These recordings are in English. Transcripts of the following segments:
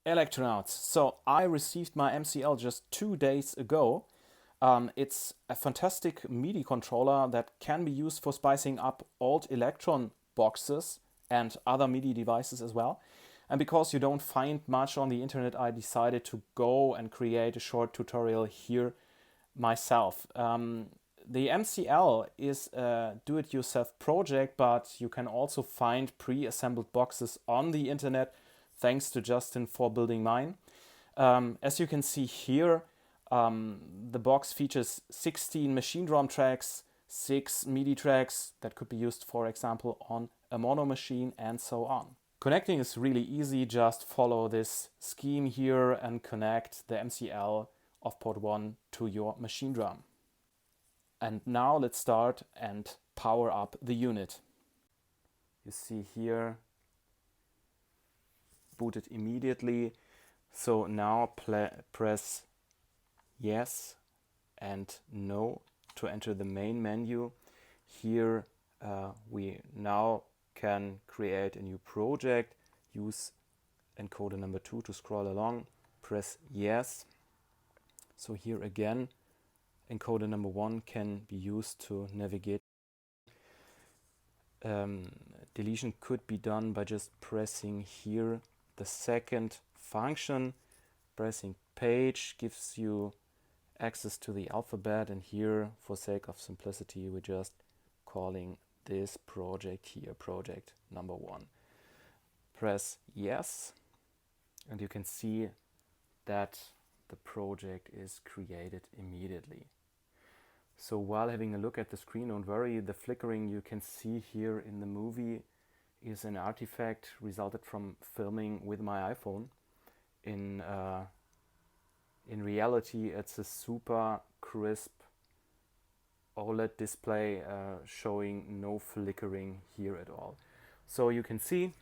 Electronauts. So I received my MCL just 2 days ago. It's a fantastic MIDI controller that can be used for spicing up old Electron boxes and other MIDI devices as well. And because you don't find much on the internet, I decided to go and create a short tutorial here myself. The MCL is a do-it-yourself project, but you can also find pre-assembled boxes on the internet, thanks to Justin for building mine. As you can see here, the box features 16 machine drum tracks, 6 MIDI tracks that could be used, for example, on a mono machine, and so on. Connecting is really easy. Just follow this scheme here and connect the MCL of port 1 to your machine drum. And now let's start and power up the unit. You see here, booted immediately. So now press yes and no to enter the main menu. Here we now can create a new project, use encoder number 2 to scroll along, press yes. So here again, encoder number 1 can be used to navigate. Deletion could be done by just pressing here the second function. Pressing page gives you access to the alphabet, and here, for sake of simplicity, we're just calling this project here project number 1. Press yes, and you can see that the project is created immediately. So while having a look at the screen, don't worry, the flickering you can see here in the movie is an artifact resulted from filming with my iPhone. In reality, it's a super crisp OLED display showing no flickering here at all. So you can see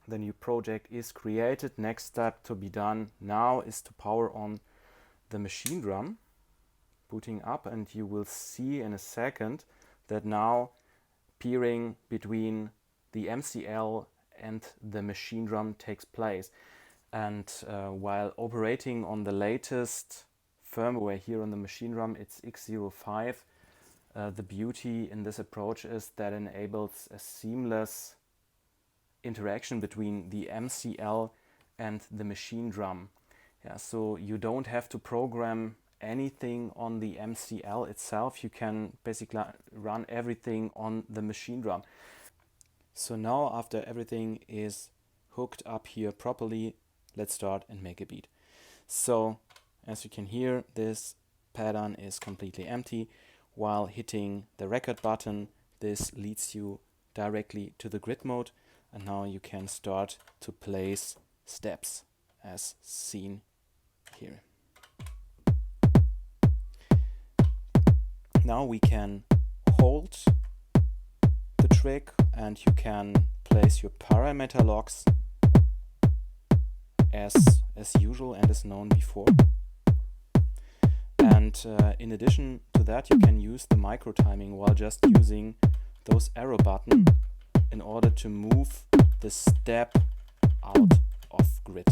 the new project is created. Next step to be done now is to power on the machine drum, booting up, and you will see in a second that now peering between the MCL and the machine drum takes place. And while operating on the latest firmware here on the machine drum, it's X05, the beauty in this approach is that it enables a seamless interaction between the MCL and the machine drum. Yeah, so you don't have to program anything on the MCL itself. You can basically run everything on the machine drum. So now, after everything is hooked up here properly, let's start and make a beat. So as you can hear, this pattern is completely empty. While hitting the record button, this leads you directly to the grid mode, and now you can start to place steps as seen here. Now we can hold the trig and you can place your parameter locks as usual and as known before. And in addition to that, you can use the micro timing while just using those arrow buttons in order to move the step out of grid,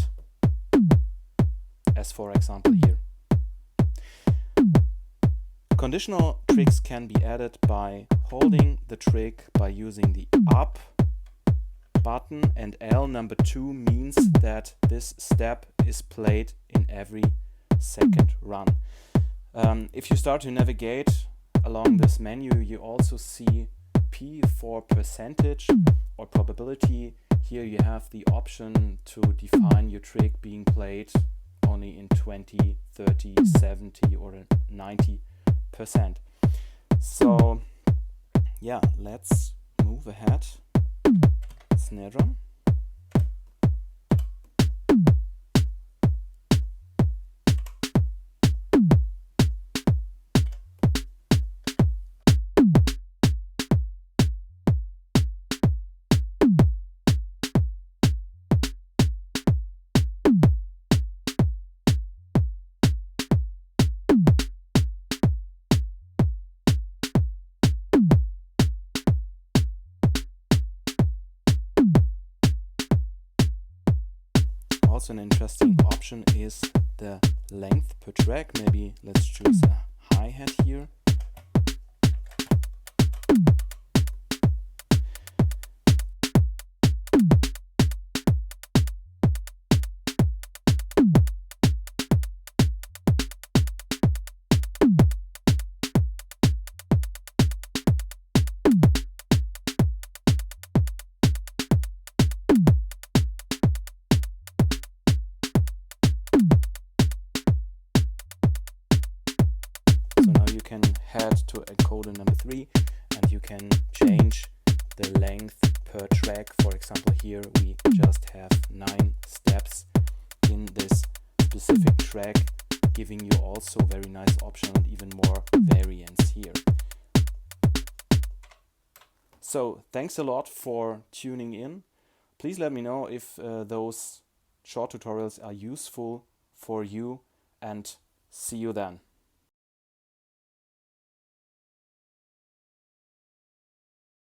as for example here. Conditional trigs can be added by holding the trig by using the up button, and L number 2 means that this step is played in every second run. If you start to navigate along this menu, you also see P for percentage or probability. Here you have the option to define your trig being played only in 20, 30, 70 or 90%. So yeah, let's move ahead. Snare drum. also an interesting option is the length per track. Maybe let's choose a hi-hat here. So now you can head to encoder number 3 and you can change the length per track. For example, here we just have 9 steps in this specific track, giving you also very nice option and even more variants here. So thanks a lot for tuning in. Please let me know if those short tutorials are useful for you, and see you then.